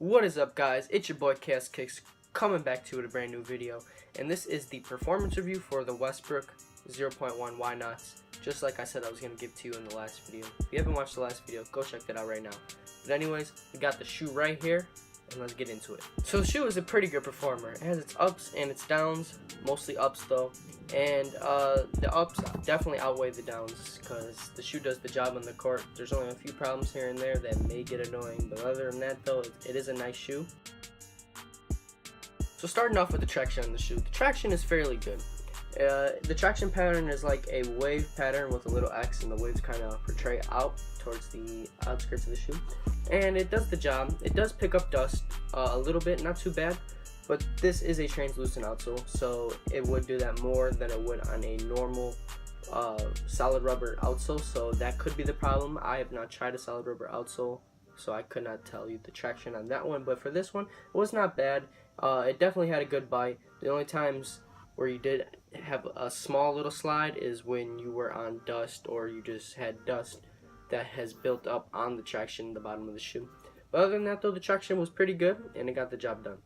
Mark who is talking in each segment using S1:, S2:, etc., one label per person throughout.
S1: What is up, guys? It's your boy Chaos Kicks coming back to you with a brand new video, and this is the performance review for the Westbrook 0.1 Why Nots. Just like I said I was going to give to you in the last video. If you haven't watched the last video, go check that out right now. But anyways, we got the shoe right here, and let's get into it. So the shoe is a pretty good performer. It has its ups and its downs, mostly ups though, and the ups definitely outweigh the downs because the shoe does the job on the court. There's only a few problems here and there that may get annoying, but other than that though, it is a nice shoe. So starting off with the traction on the shoe, the traction is fairly good. The traction pattern is like a wave pattern with a little X, and the waves kind of portray out towards the outskirts of the shoe, and it does the job. It does pick up dust a little bit, not too bad, but this is a translucent outsole, so it would do that more than it would on a normal solid rubber outsole, so that could be the problem. I have not tried a solid rubber outsole, so I could not tell you the traction on that one, but for this one, it was not bad. It definitely had a good bite. The only times where you did have a small little slide is when you were on dust, or you just had dust that has built up on the traction in the bottom of the shoe. But other than that though, the traction was pretty good and it got the job done.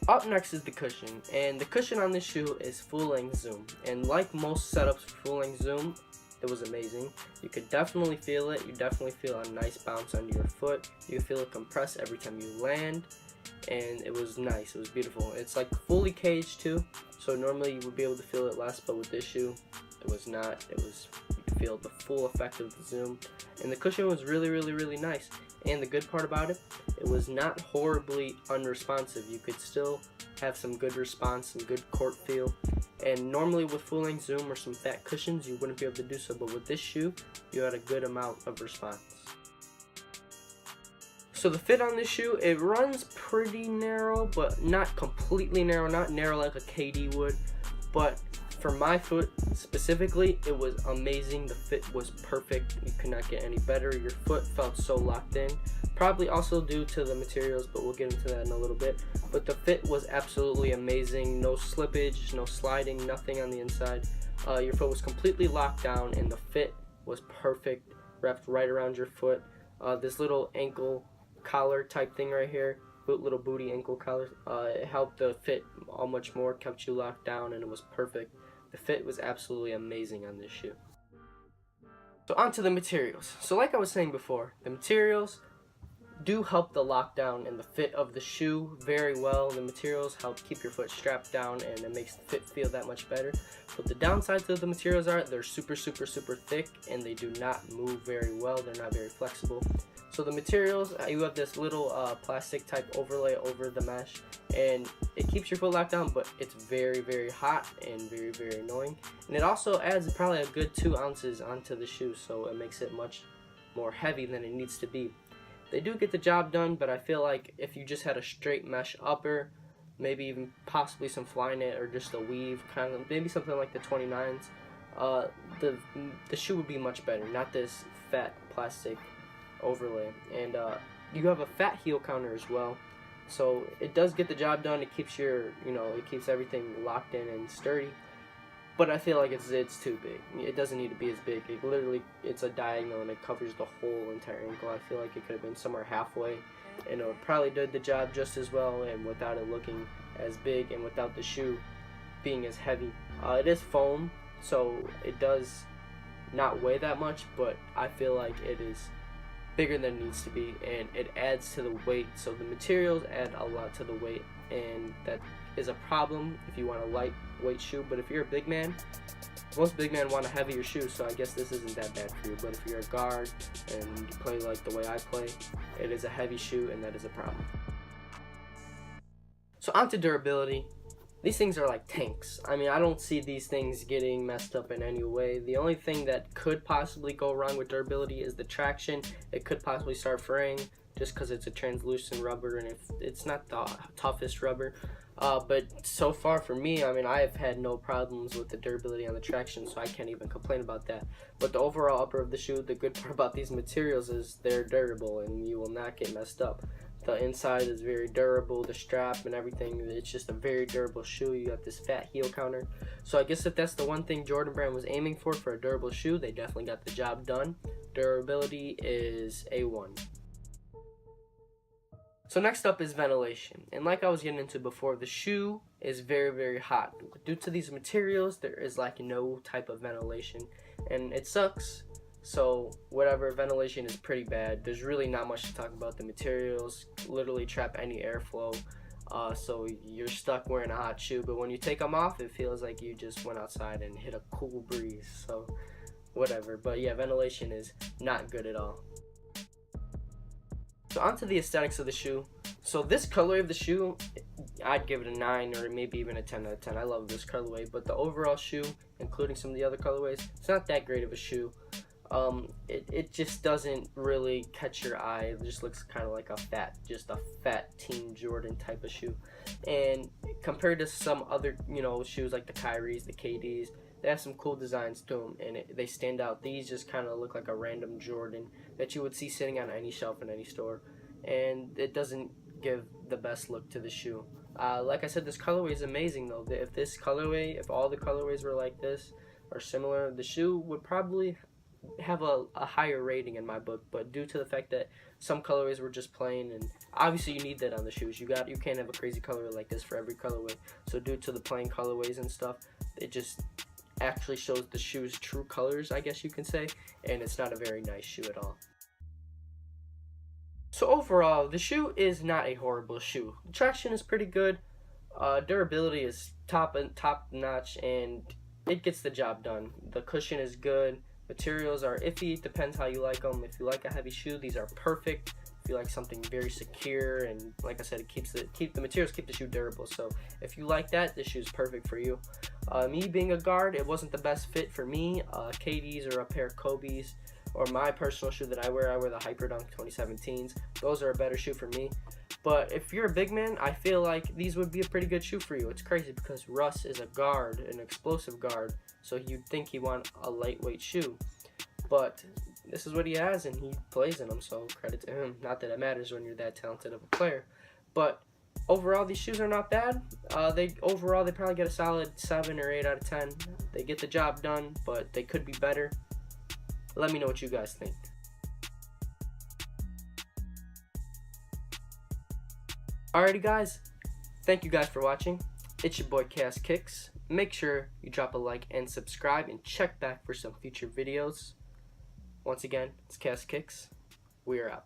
S1: Up next is the cushion, and the cushion on this shoe is full length zoom, and like most setups for full length zoom, it was amazing. You could definitely feel it. You definitely feel a nice bounce under your foot. You feel it compress every time you land, and it was nice. It was beautiful. It's like fully caged too, so normally you would be able to feel it less, but with this shoe it was not. You could feel the full effect of the zoom, and the cushion was really nice. And the good part about it, it was not horribly unresponsive. You could still have some good response, some good court feel, and normally with full length zoom or some fat cushions you wouldn't be able to do so, but with this shoe you had a good amount of response. So the fit on this shoe, it runs pretty narrow, but not completely narrow, not narrow like a KD would, but for my foot specifically, it was amazing. The fit was perfect. You could not get any better. Your foot felt so locked in, probably also due to the materials, but we'll get into that in a little bit. But the fit was absolutely amazing. No slippage, no sliding, nothing on the inside. Your foot was completely locked down, and the fit was perfect, wrapped right around your foot. This little ankle collar type thing right here, little booty ankle collar, it helped the fit all much more, kept you locked down, and it was perfect. The fit was absolutely amazing on this shoe. So onto the materials. So like I was saying before, the materials do help the lockdown and the fit of the shoe very well. The materials help keep your foot strapped down, and it makes the fit feel that much better. But the downsides of the materials are they're super thick, and they do not move very well. They're not very flexible. So the materials, you have this little plastic type overlay over the mesh, and it keeps your foot locked down, but it's very hot and very annoying. And it also adds probably a good 2 ounces onto the shoe, so it makes it much more heavy than it needs to be. They do get the job done, but I feel like if you just had a straight mesh upper, maybe even possibly some fly knit or just a weave, kind of maybe something like the 29s, the shoe would be much better, not this fat plastic overlay. And you have a fat heel counter as well, so it does get the job done. It keeps your, it keeps everything locked in and sturdy, but I feel like it's too big. It doesn't need to be as big. It's a diagonal and it covers the whole entire ankle. I feel like it could have been somewhere halfway, and it probably did the job just as well, and without it looking as big and without the shoe being as heavy. It is foam, so it does not weigh that much, but I feel like it is bigger than it needs to be, and it adds to the weight. So the materials add a lot to the weight, and that is a problem if you want a lightweight shoe. But if you're a big man, most big men want a heavier shoe, so I guess this isn't that bad for you. But if you're a guard and you play like the way I play, it is a heavy shoe, and that is a problem. So onto durability. These things are like tanks. I mean, I don't see these things getting messed up in any way. The only thing that could possibly go wrong with durability is the traction. It could possibly start fraying just because it's a translucent rubber, and it's not the toughest rubber. But so far for me, I mean, I have had no problems with the durability on the traction, so I can't even complain about that. But the overall upper of the shoe, the good part about these materials is they're durable and you will not get messed up. The inside is very durable, the strap and everything, it's just a very durable shoe. You have this fat heel counter. So I guess if that's the one thing Jordan Brand was aiming for a durable shoe, they definitely got the job done. Durability is A1. So next up is ventilation, and like I was getting into before, the shoe is very, very hot. Due to these materials, there is like no type of ventilation, and it sucks. So whatever, ventilation is pretty bad. There's really not much to talk about. The materials literally trap any airflow, so you're stuck wearing a hot shoe, but when you take them off, it feels like you just went outside and hit a cool breeze. So whatever, but yeah, ventilation is not good at all. So onto the aesthetics of the shoe. So this colorway of the shoe, I'd give it a 9 or maybe even a 10 out of 10. I love this colorway, but the overall shoe, including some of the other colorways, it's not that great of a shoe. It just doesn't really catch your eye. It just looks kind of like just a fat Team Jordan type of shoe. And compared to some other, shoes like the Kyries, the KDs, they have some cool designs to them, and they stand out. These just kind of look like a random Jordan that you would see sitting on any shelf in any store, and it doesn't give the best look to the shoe. Like I said, this colorway is amazing though. If all the colorways were like this or similar, the shoe would probably have a higher rating in my book. But due to the fact that some colorways were just plain, and obviously you need that on the shoes. You can't have a crazy colorway like this for every colorway. So due to the plain colorways and stuff, it just actually shows the shoe's true colors, I guess you can say, and it's not a very nice shoe at all. So overall, the shoe is not a horrible shoe. The traction is pretty good, durability is top notch, and it gets the job done. The cushion is good, materials are iffy, it depends how you like them. If you like a heavy shoe, these are perfect. If you like something very secure, and like I said, the materials keep the shoe durable. So if you like that, this shoe is perfect for you. Me being a guard, it wasn't the best fit for me. KDs or a pair of Kobe's, or my personal shoe that I wear the Hyperdunk 2017s. Those are a better shoe for me. But if you're a big man, I feel like these would be a pretty good shoe for you. It's crazy because Russ is a guard, an explosive guard, so you'd think he'd want a lightweight shoe. But this is what he has, and he plays in them, so credit to him. Not that it matters when you're that talented of a player. But overall, these shoes are not bad. They probably get a solid 7 or 8 out of 10. They get the job done, but they could be better. Let me know what you guys think. Alrighty guys, thank you guys for watching. It's your boy Chaos Kicks. Make sure you drop a like and subscribe, and check back for some future videos. Once again, it's Chaos Kicks. We are out.